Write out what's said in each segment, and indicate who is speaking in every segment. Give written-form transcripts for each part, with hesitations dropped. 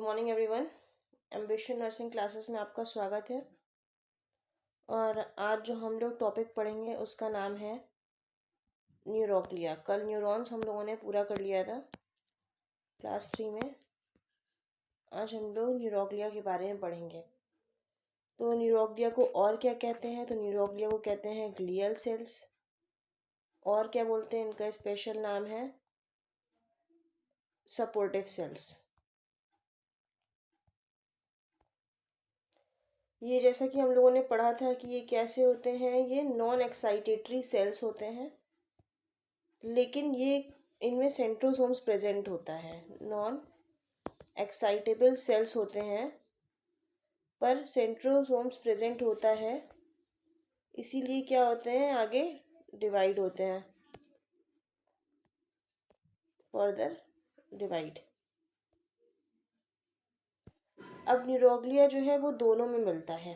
Speaker 1: Morning everyone. Ambition nursing classes में आपका स्वागत है। और आज जो हम लोग टॉपिक पढ़ेंगे उसका नाम है न्यूरोग्लिया। कल न्यूरॉन्स हम लोगों ने पूरा कर लिया था क्लास 3 में। आज हम लोग न्यूरोग्लिया के बारे में पढ़ेंगे। तो न्यूरोग्लिया को और क्या कहते हैं? तो न्यूरोग्लिया को कहते हैं ग्लियल सेल्स। और क्या बोलते हैं? इनका स्पेशल नाम है सपोर्टिव सेल्स। ये जैसा कि हम लोगों ने पढ़ा था कि ये कैसे होते हैं, ये नॉन एक्साइटेटरी सेल्स होते हैं, लेकिन ये इनमें सेंट्रोसोम्स प्रेजेंट होता है। नॉन एक्साइटेबल सेल्स होते हैं पर सेंट्रोसोम्स प्रेजेंट होता है, इसीलिए क्या होते हैं, आगे डिवाइड होते हैं, फर्दर डिवाइड। अब न्यूरोग्लिया जो है वो दोनों में मिलता है।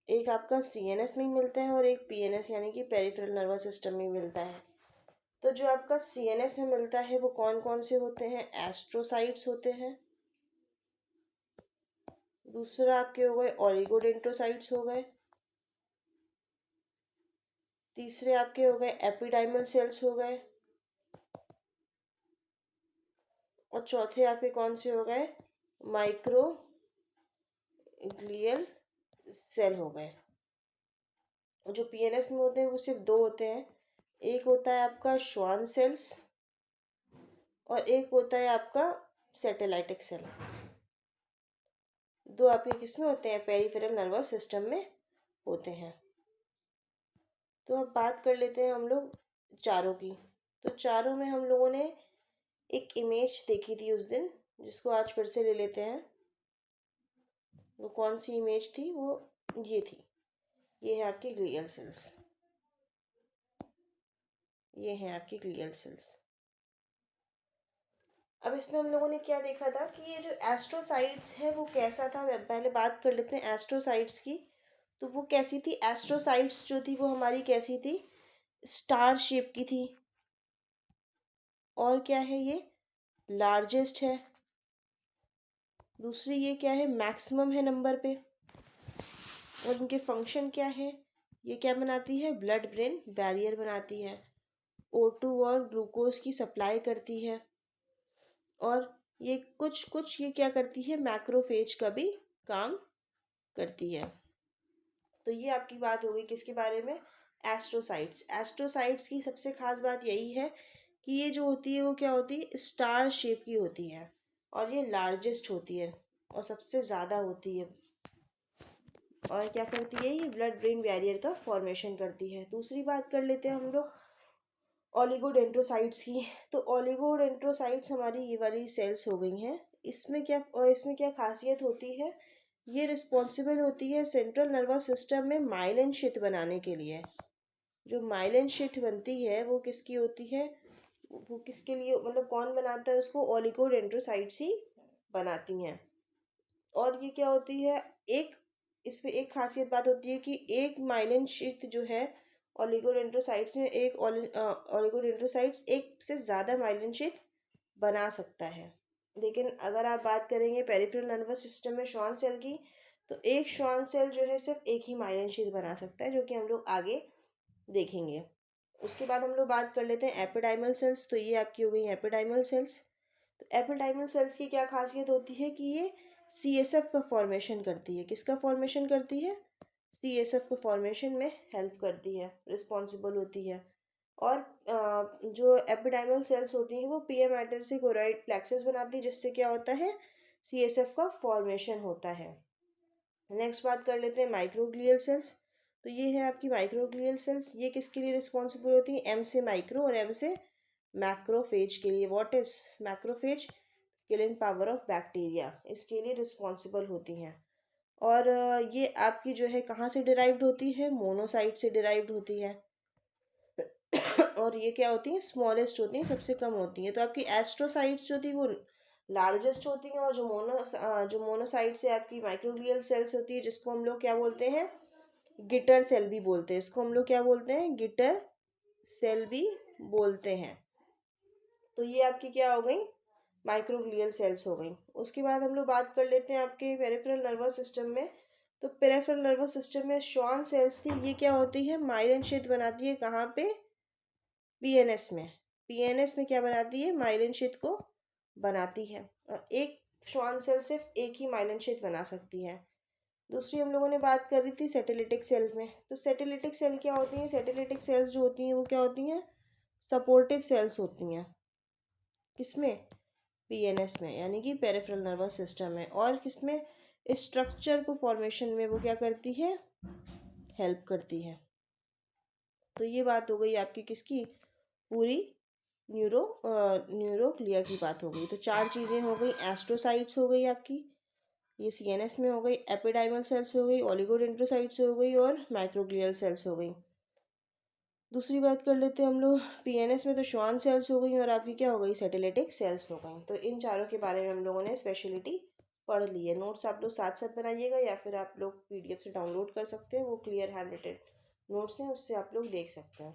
Speaker 1: एक आपका सीएनएस में मिलता है और एक पीएनएस यानी कि पेरिफेरल नर्वस सिस्टम में मिलता है। तो जो आपका सीएनएस में मिलता है वो कौन कौन से होते हैं? एस्ट्रोसाइट्स होते हैं। दूसरा आपके हो गए ओलिगोडेंड्रोसाइट्स हो गए। तीसरे आपके हो गए एपिडाइमल सेल्स हो गए। और चौथे आपके कौन से हो गए? माइक्रो ग्लियल सेल हो गए। और जो पीएनएस में होते हैं वो सिर्फ दो होते हैं। एक होता है आपका श्वान सेल्स और एक होता है आपका सैटेलाइटिक सेल। दो आपके किसमें होते हैं? पेरिफेरल नर्वस सिस्टम में होते हैं। तो अब बात कर लेते हैं हम लोग चारों की। तो चारों में हम लोगों ने एक इमेज देखी थी उस दिन, जिसको आज फिर से ले लेते हैं। वो कौन सी इमेज थी? वो ये थी। ये है आपकी ग्लियल सेल्स। ये है आपकी ग्लियल सेल्स। अब इसमें हम लोगों ने क्या देखा था कि ये जो एस्ट्रोसाइट्स है वो कैसा था। पहले बात कर लेते हैं एस्ट्रोसाइट्स की। तो वो कैसी थी? एस्ट्रोसाइट्स जो थी वो हमारी कैसी थी? स्टार शेप की थी। और क्या है? ये लार्जेस्ट है। दूसरी ये क्या है? मैक्सिमम है नंबर पे। और इनके फंक्शन क्या है? ये क्या बनाती है? ब्लड ब्रेन बैरियर बनाती है। O2 और ग्लूकोज की सप्लाई करती है। और ये कुछ ये क्या करती है? मैक्रोफेज का भी काम करती है। तो ये आपकी बात हो गई किसके बारे में? एस्ट्रोसाइट्स। एस्ट्रोसाइट्स की सबसे खास बात यही है कि ये जो होती है वो क्या होती है? स्टार शेप की होती है और ये लार्जेस्ट होती है और सबसे ज़्यादा होती है। और क्या करती है? ये ब्लड ब्रेन बैरियर का फॉर्मेशन करती है। दूसरी बात कर लेते हैं हम लोग ओलिगोडेंड्रोसाइट्स की। तो ओलिगोडेंड्रोसाइट्स हमारी ये वाली सेल्स हो गई हैं। इसमें क्या खासियत होती है? ये रिस्पॉन्सिबल होती है सेंट्रल नर्वस सिस्टम में माइलिन शीथ बनाने के लिए। जो माइलिन शीथ बनती है वो किसकी होती है? वो किसके लिए, मतलब कौन बनाता है उसको? ओलिगोडेंड्रोसाइट्स ही बनाती हैं। और ये क्या होती है? एक इसमें एक खासियत बात होती है कि एक माइलिन शीथ जो है ओलिगोडेंड्रोसाइट्स में, एक ओलिगोडेंड्रोसाइट्स एक से ज़्यादा माइलिन शीथ बना सकता है। लेकिन अगर आप बात करेंगे पेरिफेरल नर्वस सिस्टम में श्वान सेल की, तो एक श्वान सेल जो है सिर्फ एक ही माइलिन शीथ बना सकता है, जो कि हम लोग आगे देखेंगे। उसके बाद हम लोग बात कर लेते हैं एपिडाइमल सेल्स। तो ये आपकी हो गई एपिडाइमल सेल्स। तो एपिडाइमल सेल्स की क्या खासियत होती है कि ये सीएसएफ का फॉर्मेशन करती है। किसका फॉर्मेशन करती है? सीएसएफ का फॉर्मेशन में हेल्प करती है, रिस्पॉन्सिबल होती है। और जो एपिडाइमल सेल्स होती हैं वो पीए मैटर से कोराइड प्लेक्सस बनाती है, जिससे क्या होता है? सीएसएफ का फॉर्मेशन होता है। नेक्स्ट बात कर लेते हैं माइक्रोग्लियल सेल्स। तो ये है आपकी माइक्रोग्लियल सेल्स। ये किसके लिए रिस्पॉन्सिबल होती है? एम से माइक्रो और एम से मैक्रोफेज के लिए। What is macrophage? Killing power of bacteria, इसके लिए रिस्पॉन्सिबल होती हैं। और ये आपकी जो है कहाँ से डिराइव्ड होती है? मोनोसाइट से डिराइव्ड होती है। और ये क्या होती है? स्मॉलेस्ट होती हैं, सबसे कम होती हैं। तो आपकी एस्ट्रोसाइट्स जो थी वो लार्जेस्ट होती हैं। और जो मोनोसाइट से आपकी माइक्रोग्लियल सेल्स होती है, जिसको हम लोग क्या बोलते हैं? गिटर सेल भी बोलते हैं। इसको हम लोग क्या बोलते हैं? गिटर सेल भी बोलते हैं। तो ये आपकी क्या हो गई? माइक्रोग्लियल सेल्स हो गई। उसके बाद हम लोग बात कर लेते हैं आपके पेरिफेरल नर्वस सिस्टम में। तो पेरिफेरल नर्वस सिस्टम में श्वान सेल्स थी, ये क्या होती है, माइलिन क्षेत्र बनाती है। कहाँ पे? पीएनएस में। पीएनएस में क्या बनाती है? माइलिन क्षेत्र को बनाती है। और एक श्वान सेल सिर्फ एक ही माइलिन क्षेत्र बना सकती है। दूसरी हम लोगों ने बात करी थी सेटेलिटिक सेल में। तो सेटेलिटिक सेल क्या होती हैं? सेटेलिटिक सेल्स जो होती हैं वो क्या होती हैं? सपोर्टिव सेल्स होती हैं। किसमें? पीएनएस में, यानी कि पेरिफेरल नर्वस सिस्टम में। और किसमें? स्ट्रक्चर को फॉर्मेशन में वो क्या करती है? हेल्प करती है। तो ये बात हो गई आपकी किसकी? पूरी न्यूरोक्लियर की बात हो गई। तो चार चीज़ें हो गई। एस्ट्रोसाइट्स हो गई आपकी, ये सीएनएस में हो गई। एपिडाइमल सेल्स हो गई, ओलिगोडेंड्रोसाइट्स हो गई, और माइक्रोग्लियल सेल्स हो गई। दूसरी बात कर लेते हैं हम लोग पीएनएस में। तो श्वान सेल्स हो गई और आपकी क्या हो गई? सेटेलिटिक सेल्स हो गई। तो इन चारों के बारे में हम लोगों ने स्पेशलिटी पढ़ ली है। नोट्स आप लोग साथ साथ बनाइएगा या फिर आप लोग पीडीएफ से डाउनलोड कर सकते हैं, वो क्लियर हैंड रिटेन नोट्स हैं, उससे आप लोग देख सकते हैं।